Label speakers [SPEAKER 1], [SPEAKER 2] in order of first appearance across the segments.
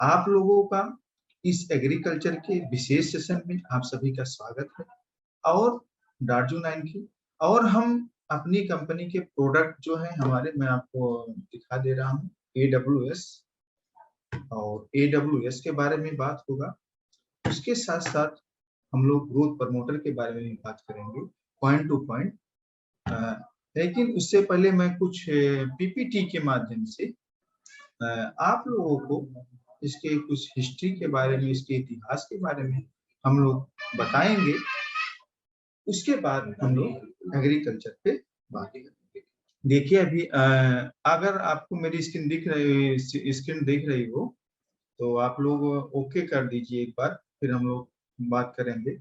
[SPEAKER 1] आप लोगों का इस एग्रीकल्चर के विशेष सेशन में आप सभी का स्वागत है। और डार्जू 9 की और हम अपनी कंपनी के प्रोडक्ट जो है हमारे, मैं आपको दिखा दे रहा हूँ, AWS, और AWS के बारे में बात होगा। उसके साथ साथ हम लोग ग्रोथ प्रमोटर के बारे में भी बात करेंगे पॉइंट टू पॉइंट। लेकिन उससे पहले मैं कुछ PPT के माध्यम से आप लोगों को इसके कुछ हिस्ट्री के बारे में, इसके इतिहास के बारे में हम लोग बताएंगे। उसके बाद हम लोग एग्रीकल्चर पे बात करेंगे। देखिए अभी अगर आपको मेरी स्क्रीन दिख रही हो तो आप लोग ओके कर दीजिए एक बार, फिर हम लोग बात करेंगे।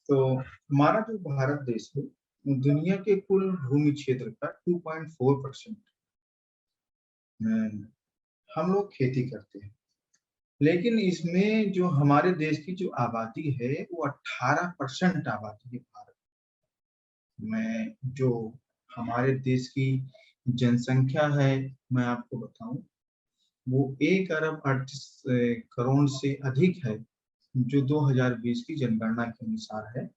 [SPEAKER 1] तो हमारा जो भारत देश है दुनिया के कुल भूमि क्षेत्र का 2.4% हम लोग खेती करते हैं। लेकिन इसमें जो हमारे देश की जो आबादी है वो 18% आबादी है भारत में। जो हमारे देश की जनसंख्या है मैं आपको बताऊं, वो 1 अरब 38 करोड़ से अधिक है, जो 2020 की जनगणना के अनुसार है।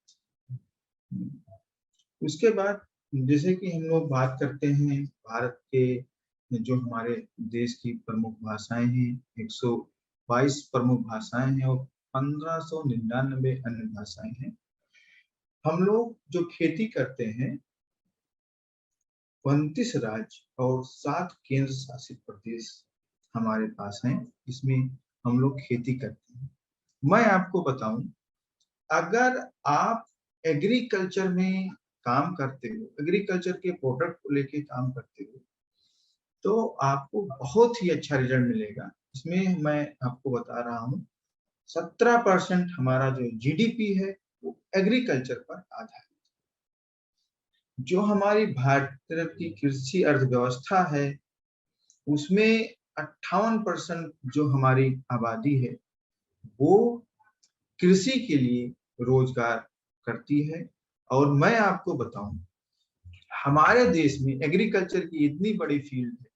[SPEAKER 1] उसके बाद जैसे कि हम लोग बात करते हैं भारत के जो हमारे देश की प्रमुख भाषाएं हैं, 122 प्रमुख भाषाएं हैं और 1599 अन्य भाषाएं हैं। हम लोग जो खेती करते हैं 29 राज्य और 7 केंद्र शासित प्रदेश हमारे पास हैं, इसमें हम लोग खेती करते हैं। मैं आपको बताऊं, अगर आप एग्रीकल्चर में काम करते हो, एग्रीकल्चर के प्रोडक्ट को लेके काम करते हो, तो आपको बहुत ही अच्छा रिजल्ट मिलेगा। इसमें मैं आपको बता रहा हूँ 17% हमारा जो GDP है वो एग्रीकल्चर पर आधारित। जो हमारी भारत की कृषि अर्थव्यवस्था है उसमें 58% जो हमारी आबादी है वो कृषि के लिए रोजगार करती है। और मैं आपको बताऊं, हमारे देश में एग्रीकल्चर की इतनी बड़ी फील्ड है,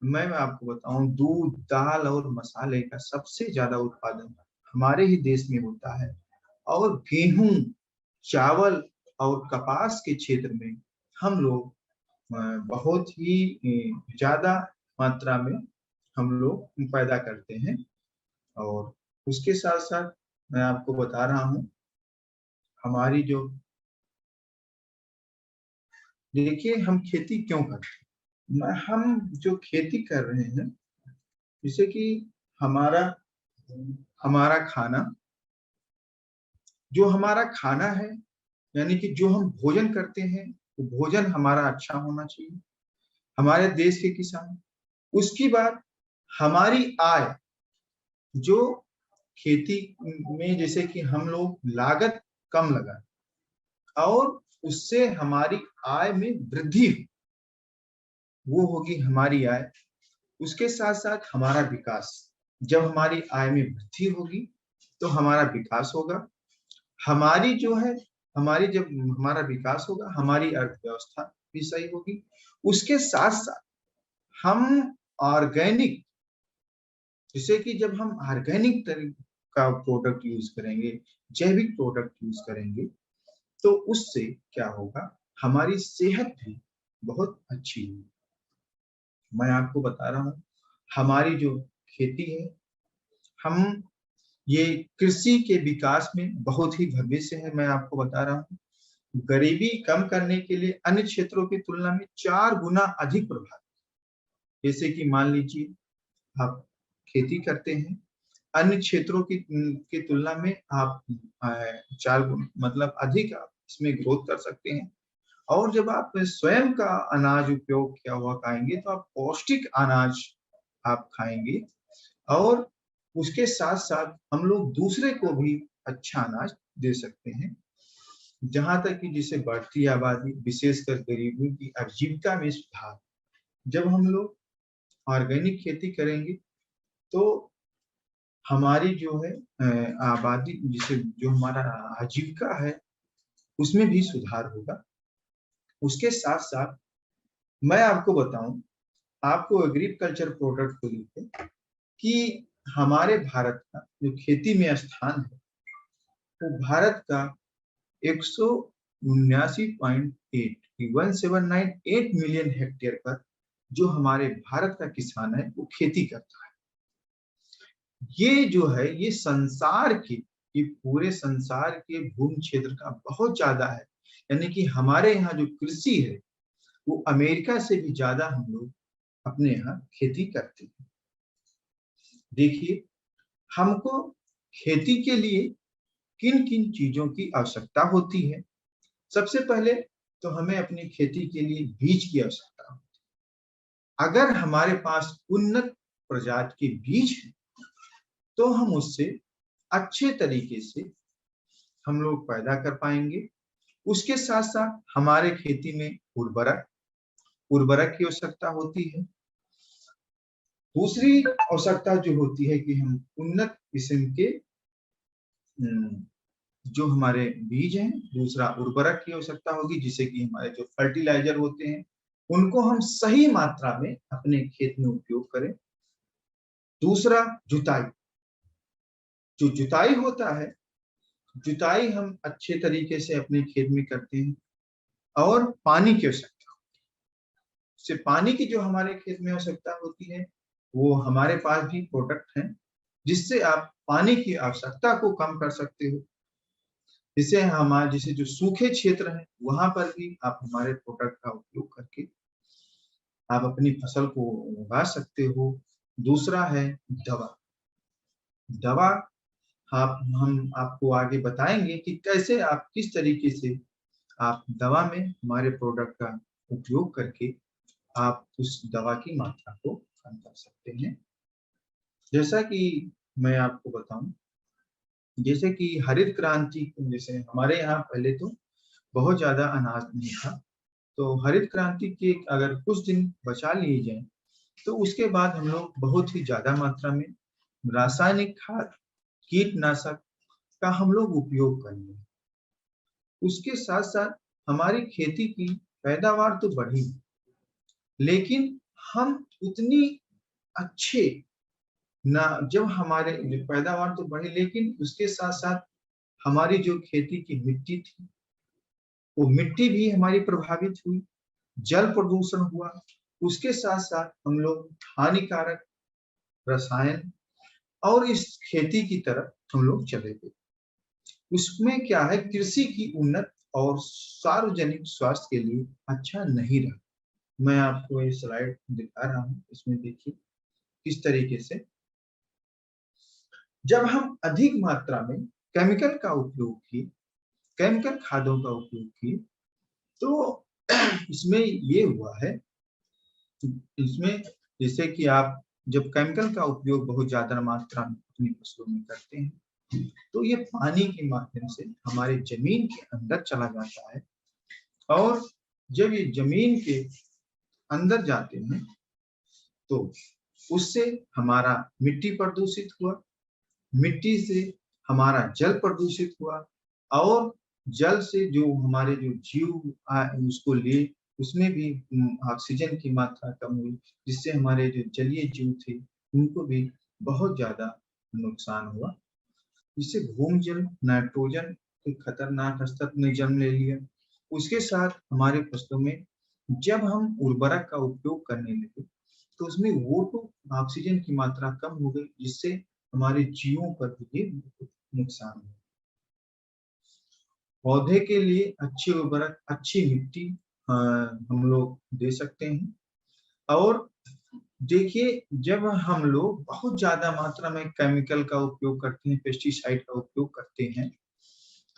[SPEAKER 1] मैं आपको बताऊं दूध, दाल और मसाले का सबसे ज्यादा उत्पादन हमारे ही देश में होता है। और गेहूं, चावल और कपास के क्षेत्र में हम लोग बहुत ही ज्यादा मात्रा में हम लोग पैदा करते हैं। और उसके साथ साथ मैं आपको बता रहा हूँ हमारी जो, देखिए हम खेती क्यों करते हैं। हम जो खेती कर रहे हैं जैसे कि हमारा हमारा खाना, जो हमारा खाना है यानी कि जो हम भोजन करते हैं वो भोजन हमारा अच्छा होना चाहिए, हमारे देश के किसान। उसकी बात हमारी आय, जो खेती में जैसे कि हम लोग लागत कम लगाए और उससे हमारी आय में वृद्धि हो, वो होगी हमारी आय। उसके साथ साथ हमारा विकास, जब हमारी आय में वृद्धि होगी तो हमारा विकास होगा। हमारी जो है, हमारी जब हमारा विकास होगा हमारी अर्थव्यवस्था भी सही होगी। उसके साथ साथ हम ऑर्गेनिक, जैसे कि जब हम ऑर्गेनिक का प्रोडक्ट यूज करेंगे, जैविक प्रोडक्ट यूज करेंगे, तो उससे क्या होगा, हमारी सेहत भी बहुत अच्छी होगी। मैं आपको बता रहा हूँ हमारी जो खेती है, हम ये कृषि के विकास में बहुत ही भविष्य है। मैं आपको बता रहा हूँ गरीबी कम करने के लिए अन्य क्षेत्रों की तुलना में 4 गुना अधिक प्रभावी। जैसे कि मान लीजिए आप खेती करते हैं, अन्य क्षेत्रों की तुलना में आप 4 गुना मतलब अधिक आप इसमें ग्रोथ कर सकते हैं। और जब आप स्वयं का अनाज उपयोग किया हुआ खाएंगे तो आप पौष्टिक अनाज आप खाएंगे। और उसके साथ साथ हम लोग दूसरे को भी अच्छा अनाज दे सकते हैं। जहां तक कि जिसे बढ़ती आबादी, विशेषकर गरीबों की आजीविका में सुधार, जब हम लोग ऑर्गेनिक खेती करेंगे तो हमारी जो है आबादी, जिसे जो हमारा आजीविका है उसमें भी सुधार होगा। उसके साथ साथ मैं आपको बताऊं, आपको एग्रीकल्चर प्रोडक्ट को लेकर कि हमारे भारत का जो खेती में स्थान है वो भारत का 179.8 मिलियन हेक्टेयर पर जो हमारे भारत का किसान है वो खेती करता है। ये जो है ये संसार के, ये पूरे संसार के भूमि क्षेत्र का बहुत ज्यादा है। यानी कि हमारे यहाँ जो कृषि है वो अमेरिका से भी ज्यादा हम लोग अपने यहाँ खेती करते हैं। देखिए, हमको खेती के लिए किन किन चीजों की आवश्यकता होती है। सबसे पहले तो हमें अपनी खेती के लिए बीज की आवश्यकता होती है। अगर हमारे पास उन्नत प्रजाति के बीज है तो हम उससे अच्छे तरीके से हम लोग पैदा कर पाएंगे। उसके साथ साथ हमारे खेती में उर्वरक उर्वरक की आवश्यकता होती है। दूसरी आवश्यकता जो होती है कि हम उन्नत किस्म के जो हमारे बीज हैं, दूसरा उर्वरक की आवश्यकता होगी, जिससे कि हमारे जो फर्टिलाइजर होते हैं उनको हम सही मात्रा में अपने खेत में उपयोग करें। दूसरा जुताई, जो जुताई होता है, जुताई हम अच्छे तरीके से अपने खेत में करते हैं। और पानी की आवश्यकता, से पानी की जो हमारे खेत में आवश्यकता होती है वो हमारे पास भी प्रोडक्ट हैं जिससे आप पानी की आवश्यकता को कम कर सकते हो। जिससे हमारे जैसे जो सूखे क्षेत्र हैं वहां पर भी आप हमारे प्रोडक्ट का उपयोग करके आप अपनी फसल को उगा सकते हो। दूसरा है दवा। दवा हम आपको आगे बताएंगे कि कैसे आप किस तरीके से आप दवा में हमारे प्रोडक्ट का उपयोग करके आप उस दवा की मात्रा को कम कर सकते हैं। जैसा कि मैं आपको बताऊं, जैसे कि हरित क्रांति, जैसे हमारे यहाँ पहले तो बहुत ज्यादा अनाज नहीं था, तो हरित क्रांति के अगर कुछ दिन बचा लिए जाए तो उसके बाद हम लोग बहुत ही ज्यादा मात्रा में रासायनिक खाद, कीटनाशक का हम लोग उपयोग करेंगे। उसके साथ साथ हमारी खेती की पैदावार तो बढ़ी, लेकिन हम उतनी अच्छे ना, जब हमारे पैदावार तो बढ़ी लेकिन उसके साथ साथ हमारी जो खेती की मिट्टी थी वो मिट्टी भी हमारी प्रभावित हुई, जल प्रदूषण हुआ। उसके साथ साथ हम लोग हानिकारक रसायन और इस खेती की तरफ हम लोग चले गए। उसमें क्या है, कृषि की उन्नत और सार्वजनिक स्वास्थ्य के लिए अच्छा नहीं रहा। मैं आपको ये स्लाइड दिखा रहा हूँ, इसमें देखिए किस तरीके से जब हम अधिक मात्रा में केमिकल का उपयोग किए, केमिकल खादों का उपयोग किए, तो इसमें ये हुआ है, इसमें जैसे कि आप जब केमिकल का उपयोग बहुत ज्यादा मात्रा में अपनी फसलों में करते हैं तो ये पानी के माध्यम से हमारे जमीन के अंदर चला जाता है। और जब ये जमीन के अंदर जाते हैं तो उससे हमारा मिट्टी प्रदूषित हुआ, मिट्टी से हमारा जल प्रदूषित हुआ, और जल से जो हमारे जो जीव उसको ले, उसमें भी ऑक्सीजन की मात्रा कम हुई, जिससे हमारे जो जलीय जीव थे उनको भी बहुत ज्यादा नुकसान हुआ। इससे भूमजल नाइट्रोजन एक खतरनाक स्तर ने जन्म ले लिया। उसके साथ हमारे फसलों में जब हम उर्वरक का उपयोग करने लगे तो उसमें वो तो ऑक्सीजन की मात्रा कम हो गई, जिससे हमारे जीवों पर भी नुकसान हुआ। पौधे के लिए अच्छी उर्वरक, अच्छी मिट्टी हम लोग दे सकते हैं। और देखिए, जब हम लोग बहुत ज्यादा मात्रा में केमिकल का उपयोग करते हैं, पेस्टिसाइड का उपयोग करते हैं,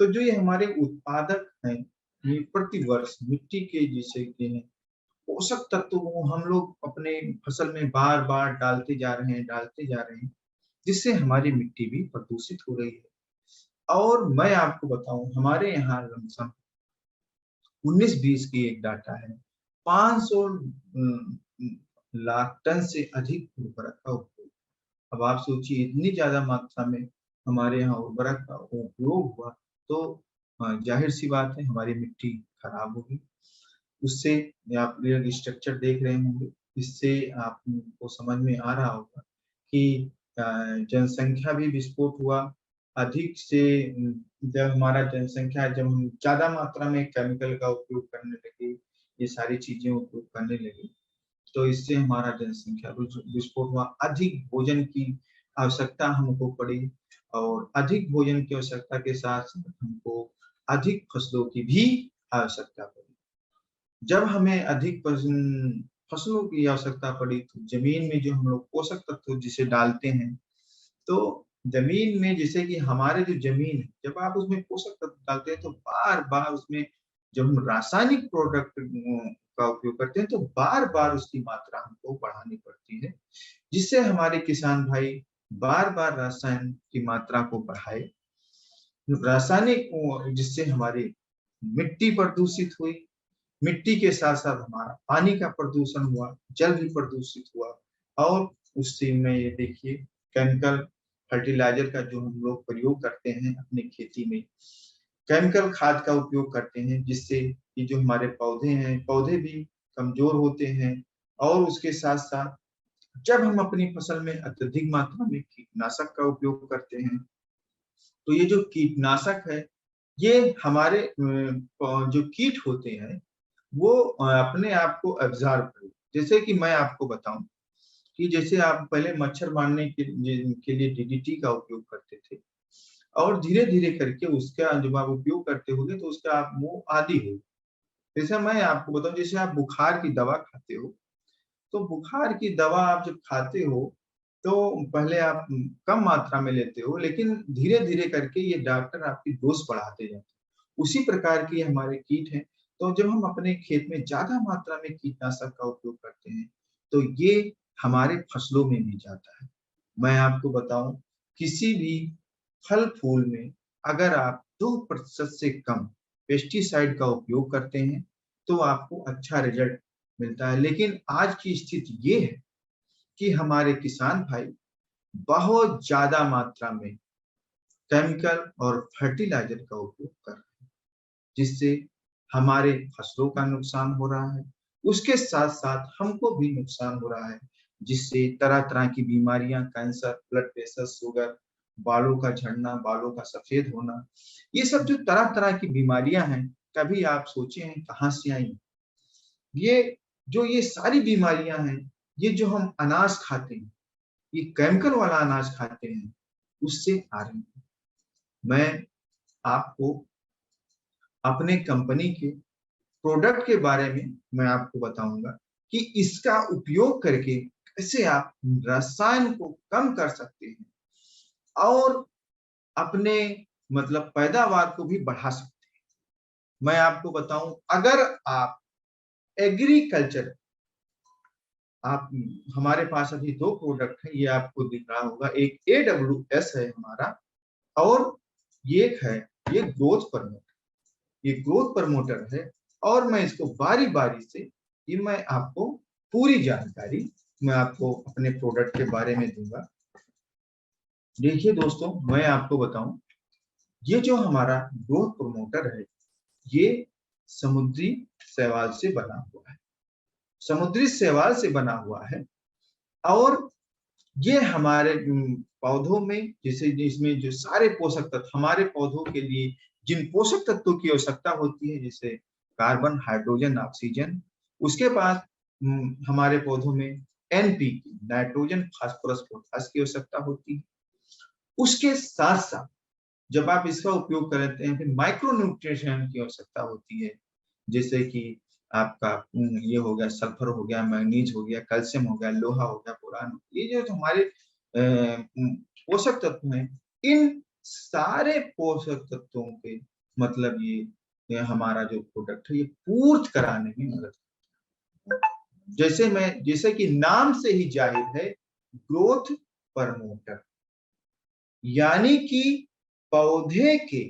[SPEAKER 1] तो जो ये हमारे उत्पादक हैं, ये प्रति वर्ष मिट्टी के जैसे कि पोषक तत्व को हम लोग अपने फसल में बार बार डालते जा रहे हैं, डालते जा रहे हैं, जिससे हमारी मिट्टी भी प्रदूषित हो रही है। और मैं आपको बताऊं, हमारे यहाँ लमसम 19-20 की एक डाटा है, 500 लाख टन से अधिक उर्वरक का उपयोग। अब आप सोचिए, इतनी ज्यादा मात्रा में हमारे यहाँ उर्वरक का उपयोग हुआ तो जाहिर सी बात है हमारी मिट्टी खराब होगी। उससे आप स्ट्रक्चर देख रहे होंगे, इससे आपको समझ में आ रहा होगा कि जनसंख्या भी विस्फोट हुआ। अधिक से जब हमारा जनसंख्या, जब हम ज्यादा मात्रा में केमिकल का उपयोग करने लगे, ये सारी चीजें उपयोग करने लगे, तो इससे हमारा जनसंख्या विस्फोट हुआ। अधिक भोजन की आवश्यकता हमको पड़ी, और अधिक भोजन की आवश्यकता के साथ साथ हमको अधिक फसलों की भी आवश्यकता पड़ी। जब हमें अधिक फसलों की आवश्यकता पड़ी, तो जमीन में जो हम लोग पोषक तत्व जिसे डालते हैं, तो जमीन में जैसे कि हमारे जो जमीन है, जब आप उसमें पोषक तत्व डालते हैं तो बार बार उसमें, जब हम रासायनिक प्रोडक्ट का उपयोग करते हैं, तो बार बार उसकी मात्रा हमको बढ़ानी पड़ती है, जिससे हमारे किसान भाई बार बार रसायन की मात्रा को बढ़ाए। रासायनिक जिससे हमारी मिट्टी प्रदूषित हुई, मिट्टी के साथ साथ हमारा पानी का प्रदूषण हुआ, जल भी प्रदूषित हुआ। और उससे में ये देखिए, केमिकल फर्टिलाइजर का जो हम लोग प्रयोग करते हैं अपनी खेती में, केमिकल खाद का उपयोग करते हैं, जिससे कि जो हमारे पौधे हैं, पौधे भी कमजोर होते हैं। और उसके साथ साथ जब हम अपनी फसल में अत्यधिक मात्रा में कीटनाशक का उपयोग करते हैं, तो ये जो कीटनाशक है, ये हमारे जो कीट होते हैं, वो अपने आप को एब्जॉर्ब करे। जैसे कि मैं आपको बताऊं कि जैसे आप पहले मच्छर मारने के लिए डीडीटी का उपयोग करते थे, और धीरे धीरे करके उसका जब आप उपयोग करते होगे तो उसका आप मुंह आदी हो। जैसे मैं आपको बताऊं, जैसे आप बुखार की दवा खाते हो, तो बुखार की दवा आप जब खाते हो, तो पहले आप कम मात्रा में लेते हो, लेकिन धीरे धीरे करके ये डॉक्टर आपकी डोज बढ़ाते जाते हैं। उसी प्रकार के हमारे कीट हैं। तो जब हम अपने खेत में ज्यादा मात्रा में कीटनाशक का उपयोग करते हैं, तो ये हमारे फसलों में भी जाता है। मैं आपको बताऊं, किसी भी फल फूल में अगर आप 2% से कम पेस्टिसाइड का उपयोग करते हैं, तो आपको अच्छा रिजल्ट मिलता है। लेकिन आज की स्थिति ये है कि हमारे किसान भाई बहुत ज्यादा मात्रा में केमिकल और फर्टिलाइजर का उपयोग कर रहे हैं, जिससे हमारे फसलों का नुकसान हो रहा है, उसके साथ साथ हमको भी नुकसान हो रहा है, जिससे तरह तरह की बीमारियां, कैंसर, ब्लड प्रेशर, शुगर, बालों का झड़ना, बालों का सफेद होना, ये सब जो तरह तरह की बीमारियां हैं, कभी आप सोचे हैं कहाँ से आई? ये सारी बीमारियां हैं, ये जो हम अनाज खाते हैं, ये केमिकल वाला अनाज खाते हैं, उससे आ रही है। मैं आपको अपने कंपनी के प्रोडक्ट के बारे में मैं आपको बताऊंगा कि इसका उपयोग करके कैसे आप रसायन को कम कर सकते हैं, और अपने मतलब पैदावार को भी बढ़ा सकते हैं। मैं आपको बताऊं, अगर आप एग्रीकल्चर, आप हमारे पास अभी 2 प्रोडक्ट है, ये आपको दिख रहा होगा, एक AWS है हमारा, और ये एक है, ये ग्रोथ प्रमोटर, ये ग्रोथ प्रमोटर है। और मैं इसको बारी बारी से, ये मैं आपको पूरी जानकारी मैं आपको अपने प्रोडक्ट के बारे में दूंगा। देखिए दोस्तों, मैं आपको बताऊं, ये जो हमारा ग्रोथ प्रमोटर है, ये समुद्री शैवाल से बना हुआ है, समुद्री शैवाल से बना हुआ है। और ये हमारे पौधों में, जैसे इसमें जो सारे पोषक तत्व हमारे पौधों के लिए, जिन पोषक तत्वों की आवश्यकता होती है, जैसे कार्बन, हाइड्रोजन, ऑक्सीजन, उसके बाद हमारे पौधों में NPK, नाइट्रोजन, फास्फोरस, पोटास की आवश्यकता होती है। उसके साथ साथ जब आप इसका उपयोग करते हैं, फिर माइक्रो न्यूट्रिशन की आवश्यकता होती है, जैसे कि आपका ये हो गया, सल्फर हो गया, मैग्नीज हो गया, कैल्शियम हो गया, लोहा हो गया, बोरान, ये जो हमारे पोषक तत्व हैं, इन सारे पोषक तत्वों के मतलब ये हमारा जो प्रोडक्ट है, ये पूर्त कराने में मदद करता है। जैसे कि नाम से ही जाहिर है, ग्रोथ प्रमोटर, यानी कि पौधे के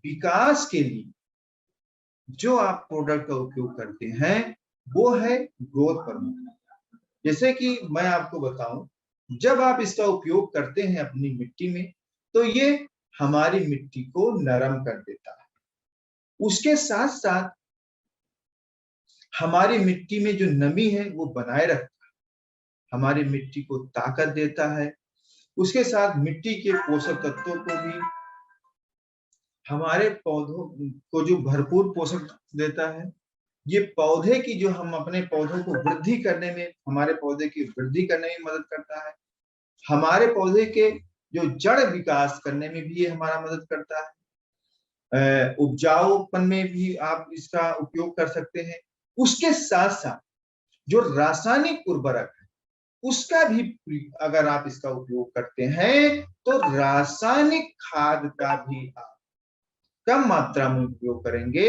[SPEAKER 1] विकास के लिए जो आप प्रोडक्ट का उपयोग करते हैं, वो है ग्रोथ प्रमोटर। जैसे कि मैं आपको बताऊं, जब आप इसका उपयोग करते हैं अपनी मिट्टी में, तो ये हमारी मिट्टी को नरम कर देता है। उसके साथ साथ हमारी मिट्टी में जो नमी है वो बनाए रखता है, हमारी मिट्टी को ताकत देता है। उसके साथ मिट्टी के पोषक तत्वों को भी हमारे पौधों को जो भरपूर पोषक देता है। ये पौधे की जो हम अपने पौधों को वृद्धि करने में, हमारे पौधे की वृद्धि करने में मदद करता है। हमारे पौधे के जो जड़ विकास करने में भी ये हमारा मदद करता है। उपजाऊपन में भी आप इसका उपयोग कर सकते हैं। उसके साथ साथ जो रासायनिक उर्वरक है उसका भी अगर आप इसका उपयोग करते हैं तो रासायनिक खाद का भी आप कम मात्रा में उपयोग करेंगे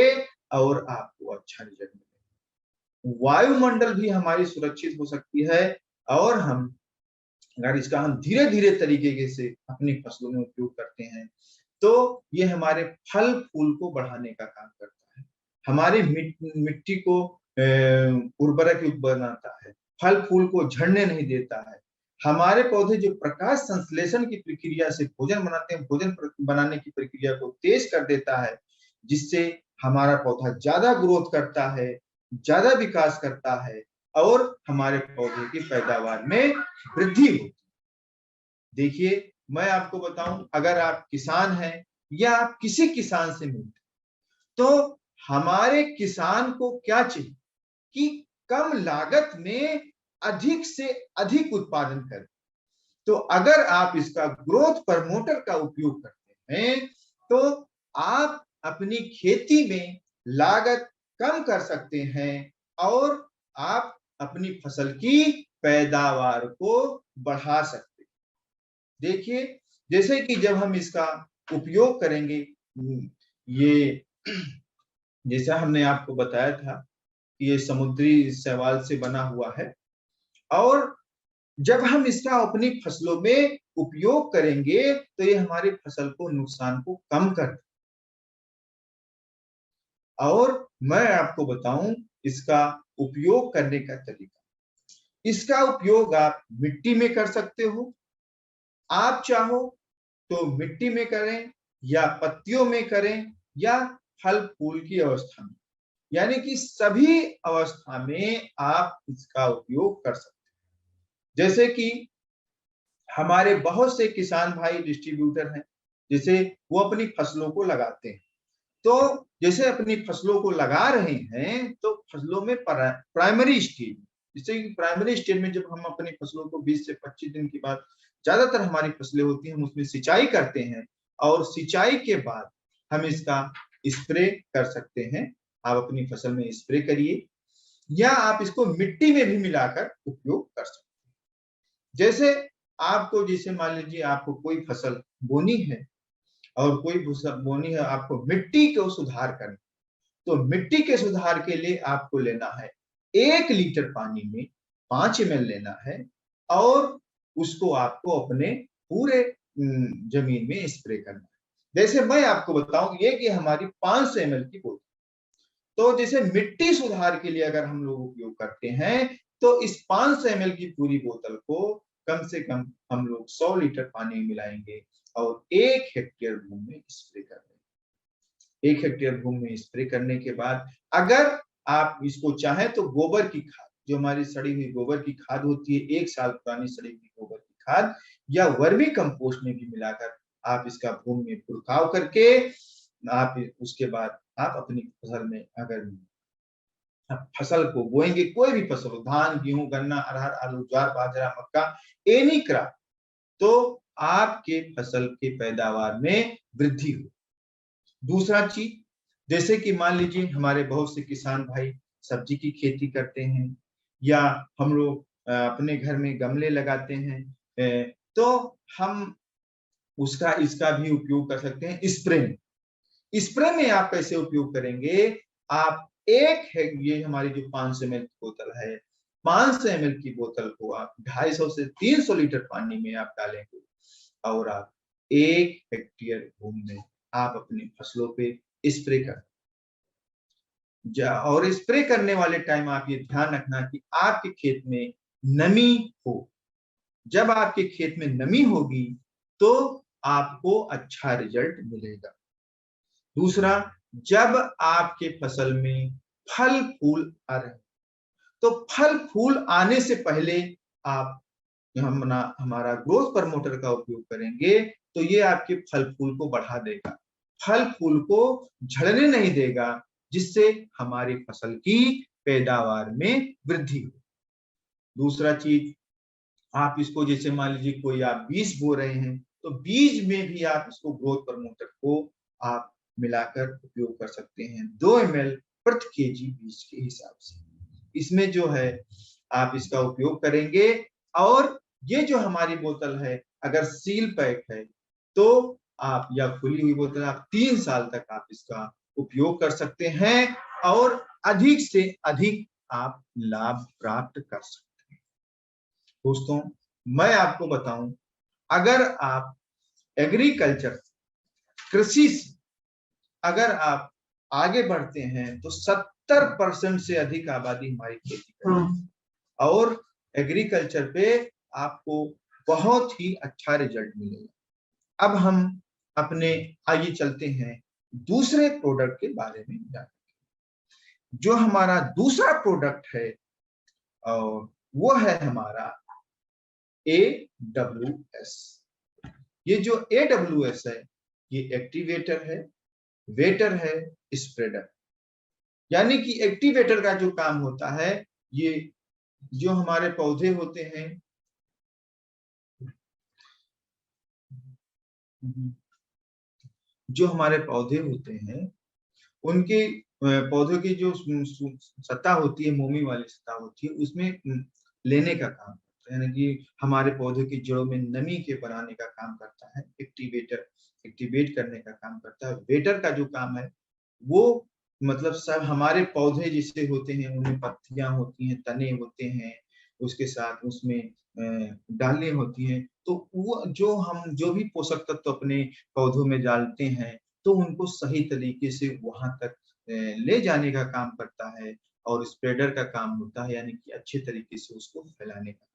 [SPEAKER 1] और आपको अच्छा रिजल्ट मिलेगा। वायुमंडल भी हमारी सुरक्षित हो सकती है और हम अगर इसका हम धीरे धीरे तरीके से अपनी फसलों में उपयोग करते हैं तो ये हमारे फल फूल को बढ़ाने का काम करता है, हमारी मिट्टी को उर्वरक युक्त बनाता है, फल फूल को झड़ने नहीं देता है। हमारे पौधे जो प्रकाश संश्लेषण की प्रक्रिया से भोजन बनाते हैं, भोजन बनाने की प्रक्रिया को तेज कर देता है, जिससे हमारा पौधा ज्यादा ग्रोथ करता है, ज्यादा विकास करता है और हमारे पौधे की पैदावार में वृद्धि होती है। देखिए, मैं आपको बताऊं, अगर आप किसान हैं या आप किसी किसान से मिलते तो हमारे किसान को क्या चाहिए कि कम लागत में अधिक से अधिक उत्पादन करें। तो अगर आप इसका ग्रोथ प्रमोटर का उपयोग करते हैं तो आप अपनी खेती में लागत कम कर सकते हैं और आप अपनी फसल की पैदावार को बढ़ा सकते हैं। देखिए, जैसे कि जब हम इसका उपयोग करेंगे, ये जैसा हमने आपको बताया था कि ये समुद्री शैवाल से बना हुआ है और जब हम इसका अपनी फसलों में उपयोग करेंगे तो ये हमारी फसल को नुकसान को कम कर। और मैं आपको बताऊं इसका उपयोग करने का तरीका। इसका उपयोग आप मिट्टी में कर सकते हो, आप चाहो तो मिट्टी में करें या पत्तियों में करें या फल फूल की अवस्था में, यानी कि सभी अवस्था में आप इसका उपयोग कर सकते हैं। जैसे कि हमारे बहुत से किसान भाई डिस्ट्रीब्यूटर हैं, जैसे वो अपनी फसलों को लगाते हैं, तो जैसे अपनी फसलों को लगा रहे हैं तो फसलों में प्राइमरी स्टेज, जैसे कि प्राइमरी स्टेज में जब हम अपनी फसलों को 20 से 25 दिन के बाद, ज्यादातर हमारी फसलें होती हैं, हम उसमें सिंचाई करते हैं और सिंचाई के बाद हम इसका स्प्रे कर सकते हैं। आप अपनी फसल में स्प्रे करिए या आप इसको मिट्टी में भी मिलाकर उपयोग कर सकते हैं। जैसे आपको, जैसे मान लीजिए आपको कोई फसल बोनी है और कोई फसल बोनी है, आपको मिट्टी को सुधार करना, तो मिट्टी के सुधार के लिए आपको लेना है 1 लीटर पानी में 5 ml लेना है और उसको आपको अपने पूरे जमीन में स्प्रे करना है। जैसे मैं आपको बताऊं, ये कि हमारी 500 ml की बोतल, तो जैसे मिट्टी सुधार के लिए अगर हम लोग उपयोग करते हैं तो इस 500 ml की पूरी बोतल को कम से कम हम लोग 100 लीटर पानी में मिलाएंगे और 1 हेक्टेयर भूमि में स्प्रे कर देंगे। 1 हेक्टेयर भूमि में स्प्रे करने के बाद अगर आप इसको चाहें तो गोबर की खाद, जो हमारी सड़ी हुई गोबर की खाद होती है, 1 साल पुरानी सड़ी हुई गोबर की खाद या वर्मी कंपोस्ट में भी मिलाकर आप इसका भूमि में छिड़काव करके आप उसके बाद आप अपनी फसल में अगर फसल को बोएंगे, कोई भी फसल हो, धान, गेहूं, गन्ना, अरहर, आलू, ज्वार, बाजरा, मक्का, एनी क्रॉप, तो आपके फसल के पैदावार में वृद्धि हो। दूसरा चीज, जैसे कि मान लीजिए हमारे बहुत से किसान भाई सब्जी की खेती करते हैं या हम लोग अपने घर में गमले लगाते हैं, तो हम उसका इसका भी उपयोग कर सकते हैं स्प्रे में। स्प्रे में आप कैसे उपयोग करेंगे, आप एक है, ये हमारी जो 500 ml की बोतल है, 500 ml की बोतल को आप 250 से 300 लीटर पानी में आप डालेंगे और आप 1 हेक्टेयर भूमि में आप अपनी फसलों पे स्प्रे कर। और स्प्रे करने वाले टाइम आप ये ध्यान रखना कि आपके खेत में नमी हो। जब आपके खेत में नमी होगी तो आपको अच्छा रिजल्ट मिलेगा। दूसरा, जब आपके फसल में फल फूल आ रहे, तो फल फूल आने से पहले आप हमारा ग्रोथ प्रमोटर का उपयोग करेंगे तो ये आपके फल फूल को बढ़ा देगा, फल फूल को झड़ने नहीं देगा, जिससे हमारी फसल की पैदावार में वृद्धि हो। दूसरा चीज, आप इसको जैसे मान लीजिए कोई आप बीज बो रहे हैं तो बीज में भी आप इसको ग्रोथ प्रमोटर को आप मिलाकर उपयोग कर सकते हैं 2 ml प्रति केजी बीज के हिसाब से। इसमें जो है आप इसका उपयोग करेंगे और ये जो हमारी बोतल है अगर सील पैक है तो आप या खुली हुई बोतल आप 3 साल तक आप इसका उपयोग कर सकते हैं और अधिक से अधिक आप लाभ प्राप्त कर सकते हैं। दोस्तों, मैं आपको बताऊं, अगर आप एग्रीकल्चर कृषि से अगर आप आगे बढ़ते हैं तो 70% से अधिक आबादी हमारी खेती करती है और एग्रीकल्चर पे आपको बहुत ही अच्छा रिजल्ट मिलेगा। अब हम अपने आइए चलते हैं दूसरे प्रोडक्ट के बारे में जानते। जो हमारा दूसरा प्रोडक्ट है और वो है हमारा AWS। ये जो AWS है ये एक्टिवेटर है, वेटर है, स्प्रेडर। यानी कि एक्टिवेटर का जो काम होता है, ये जो हमारे पौधे होते हैं, जो हमारे पौधे होते हैं उनके पौधों की जो सतह होती है, मोमी वाली सतह होती है, उसमें लेने का काम करता है, यानी कि हमारे पौधे की जड़ों में नमी के बनाने का काम करता है एक्टिवेटर, एक्टिवेट करने का काम करता है। वेटर का जो काम है वो मतलब सब हमारे पौधे जिससे होते हैं उनमें पत्तियां होती हैं, तने होते हैं, उसके साथ उसमें डालें होती हैं, तो वो जो भी पोषक तत्व अपने पौधों में डालते हैं तो उनको सही तरीके से वहां तक ले जाने का काम करता है और स्प्रेडर का काम होता है, यानी कि अच्छे तरीके से उसको फैलाने का।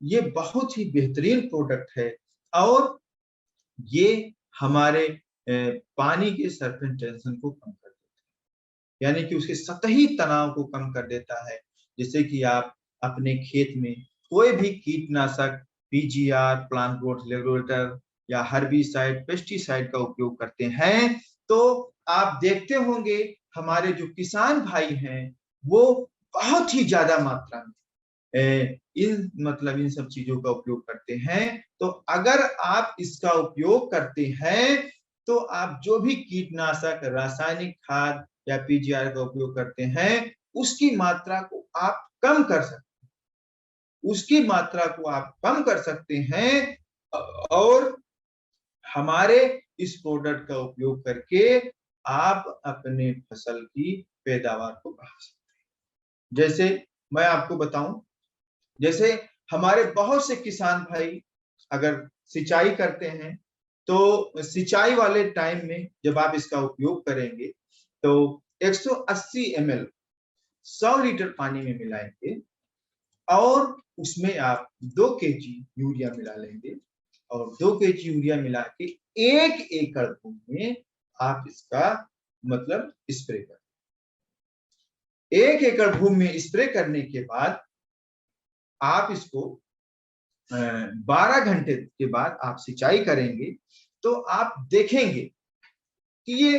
[SPEAKER 1] ये बहुत ही बेहतरीन प्रोडक्ट है और ये हमारे पानी के सरफेस टेंशन को कम कर देता है, यानी कि उसके सतही तनाव को कम कर देता है। जैसे कि आप अपने खेत में कोई भी कीटनाशक पीजीआर, प्लांट ग्रोथ रेगुलेटर या हर्बिसाइड, पेस्टिसाइड का उपयोग करते हैं तो आप देखते होंगे हमारे जो किसान भाई हैं वो बहुत ही ज्यादा मात्रा में इन सब चीजों का उपयोग करते हैं। तो अगर आप इसका उपयोग करते हैं तो आप जो भी कीटनाशक, रासायनिक खाद या पीजीआर का उपयोग करते हैं उसकी मात्रा को आप कम कर सकते हैं, उसकी मात्रा को आप कम कर सकते हैं और हमारे इस प्रोडक्ट का उपयोग करके आप अपने फसल की पैदावार को बढ़ा सकते हैं। जैसे मैं आपको बताऊं, जैसे हमारे बहुत से किसान भाई अगर सिंचाई करते हैं तो सिंचाई वाले टाइम में जब आप इसका उपयोग करेंगे तो 180 ml 100 लीटर पानी में मिलाएंगे और उसमें आप 2 केजी यूरिया मिला लेंगे और 2 केजी यूरिया मिला के 1 एकड़ भूमि में आप इसका मतलब स्प्रे कर 1 एकड़ भूमि में स्प्रे करने के बाद आप इसको 12 घंटे के बाद आप सिंचाई करेंगे तो आप देखेंगे कि ये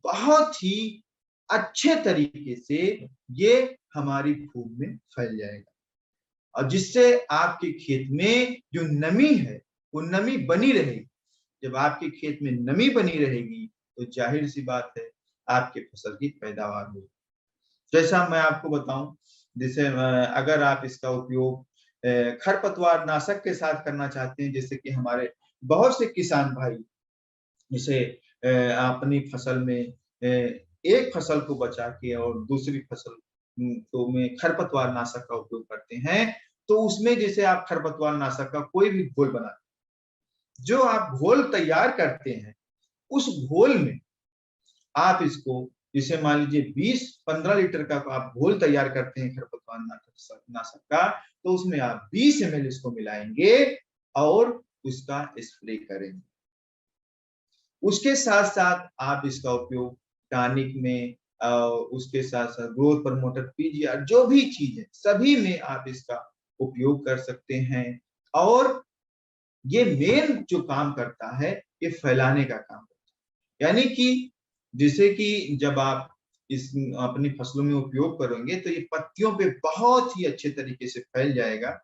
[SPEAKER 1] बहुत ही अच्छे तरीके से ये हमारी भूमि में फैल जाएगा और जिससे आपके खेत में जो नमी है वो नमी बनी रहेगी। जब आपके खेत में नमी बनी रहेगी तो जाहिर सी बात है आपके फसल की पैदावार होगी। जैसा मैं आपको बताऊं, जैसे अगर आप इसका उपयोग खरपतवार नाशक के साथ करना चाहते हैं, जैसे कि हमारे बहुत से किसान भाई इसे अपनी फसल में एक फसल को बचा के और दूसरी फसल तो में खरपतवार नाशक का उपयोग करते हैं, तो उसमें जैसे आप खरपतवार नाशक का कोई भी घोल बनाते हैं, जो आप घोल तैयार करते हैं उस घोल में आप इसको जैसे मान लीजिए 20-15 लीटर का आप घोल तैयार करते हैं खरपतवार नाशक का, तो उसमें आप 20 ml इसको मिलाएंगे और उसका स्प्रे करेंगे। उसके साथ साथ आप इसका उपयोग टॉनिक में, उसके साथ साथ ग्रोथ प्रमोटर, पीजीआर, जो भी चीज है सभी में आप इसका उपयोग कर सकते हैं। और ये मेन जो काम करता है, ये फैलाने का काम करता है। यानी कि जैसे कि जब आप इस अपनी फसलों में उपयोग करेंगे तो ये पत्तियों पे बहुत ही अच्छे तरीके से फैल जाएगा,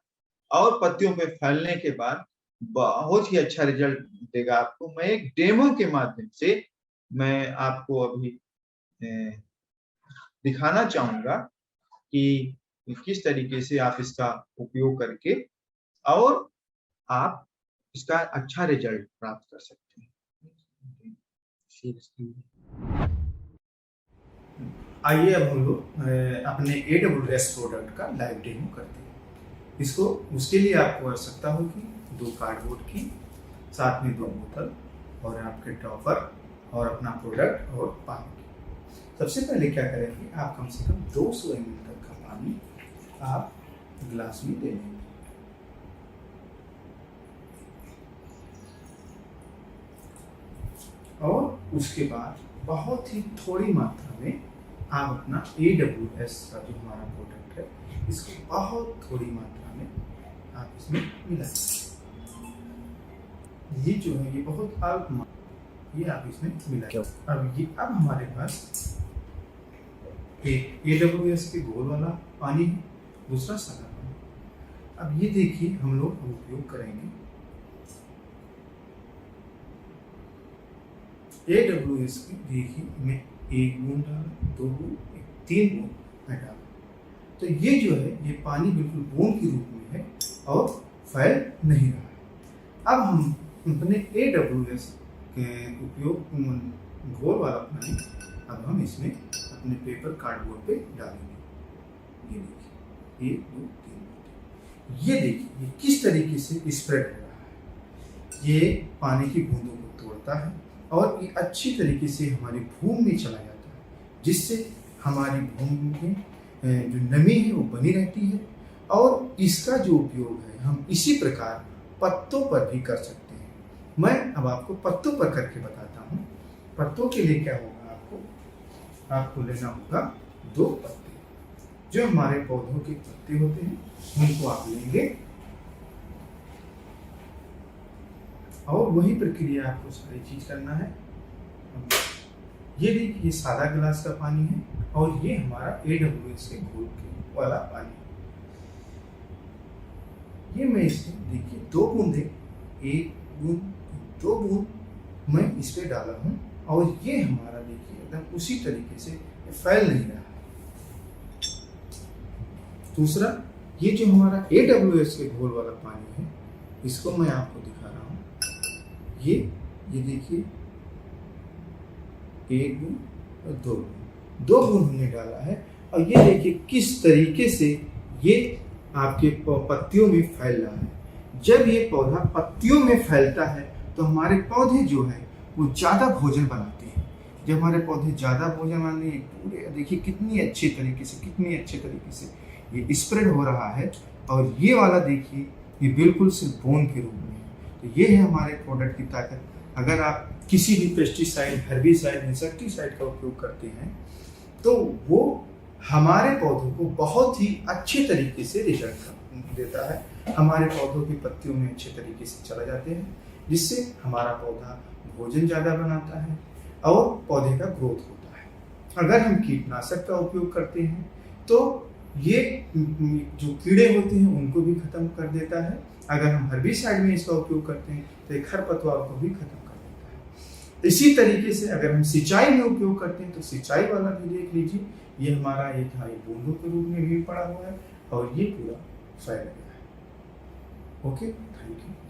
[SPEAKER 1] और पत्तियों पे फैलने के बाद बहुत ही अच्छा रिजल्ट देगा आपको। मैं एक डेमो के माध्यम से मैं आपको अभी दिखाना चाहूंगा कि किस तरीके से आप इसका उपयोग करके और आप इसका अच्छा रिजल्ट प्राप्त कर सकते हैं।
[SPEAKER 2] आइए अब हम लोग अपने AWS प्रोडक्ट का लाइव डेमो करते हैं। इसको उसके लिए आपको आवश्यकता होगी 2 कार्डबोर्ड की, साथ में 2 बोतल और आपके टॉपर और अपना प्रोडक्ट और पानी की। सबसे पहले क्या करेंगे, आप कम से कम 200 ml तक का पानी आप गिलास में ले लेंगे। और उसके बाद बहुत ही थोड़ी मात्रा में आप अपना AWS का जो हमारा प्रोडक्ट है, इसको बहुत थोड़ी मात्रा में आप इसमें मिलाएंगे। ये जो है ये बहुत अल्प, ये आप इसमें मिलाएंगे। अब हमारे पास एक AWS के घोल वाला पानी है, दूसरा सादा पानी। अब ये देखिए हम लोग उपयोग करेंगे AWS की। देखिए मैं 1 बूंद डाला, 2 बूंद, 3 बूंद मैं डाला, तो ये जो है ये पानी बिल्कुल बूंद के रूप में है और फैल नहीं रहा है। अब हम अपने AWS के उपयोग घोल वाला पानी अब हम इसमें अपने पेपर कार्डबोर्ड पे डालेंगे। ये देखिए 1 2 3, ये देखिए ये किस तरीके से स्प्रेड हो रहा है। ये पानी की बूंदों को तोड़ता है और ये अच्छी तरीके से हमारी भूमि में चला जाता है, जिससे हमारी भूमि में जो नमी है वो बनी रहती है। और इसका जो उपयोग है हम इसी प्रकार पत्तों पर भी कर सकते हैं। मैं अब आपको पत्तों पर करके बताता हूँ। पत्तों के लिए क्या होगा, आपको लेना होगा 2 पत्ते, जो हमारे पौधों के पत्ते होते हैं उनको आप लेंगे और वही प्रक्रिया आपको सारी चीज करना है। ये देखिए ये सादा गिलास का पानी है और ये हमारा AWS के घोल के वाला पानी। ये मैं इसमें देखिए 2 बूंदे, 1 बूंद 2 बूंद मैं इस पे डाला हूँ और ये हमारा देखिए एकदम उसी तरीके से फैल नहीं रहा है। दूसरा, ये जो हमारा AWS के घोल वाला पानी है, इसको मैं आपको दिखा रहा हूँ। ये देखिए 1 बूंद और 2 बूंद हमने डाला है और ये देखिए किस तरीके से ये आपके पत्तियों में फैल रहा है। जब ये पौधा पत्तियों में फैलता है तो हमारे पौधे जो है वो ज़्यादा भोजन बनाते हैं। जब हमारे पौधे ज़्यादा भोजन बनाने, पूरे देखिए कितनी अच्छे तरीके से ये स्प्रेड हो रहा है। और ये वाला देखिए ये बिल्कुल सिर्फ बूंद के रूप में है। तो ये है हमारे प्रोडक्ट की ताकत। अगर आप किसी भी पेस्टिसाइड, हर्बिसाइड, इंसेक्टिसाइड का उपयोग करते हैं तो वो हमारे पौधों को बहुत ही अच्छे तरीके से रिजल्ट देता है। हमारे पौधों की पत्तियों में अच्छे तरीके से चला जाते हैं, जिससे हमारा पौधा भोजन ज़्यादा बनाता है और पौधे का ग्रोथ होता है। अगर हम कीटनाशक का उपयोग करते हैं तो ये जो कीड़े होते हैं उनको भी खत्म कर देता है। अगर हम हर्बिसाइड में इसका उपयोग करते हैं तो ये खरपतवार को भी खत्म कर देता है। इसी तरीके से अगर हम सिंचाई में उपयोग करते हैं तो सिंचाई वाला भी देख लीजिए, ये हमारा एक बूंदों के रूप में भी पड़ा हुआ है और ये पूरा फैल गया है। Okay, thank you.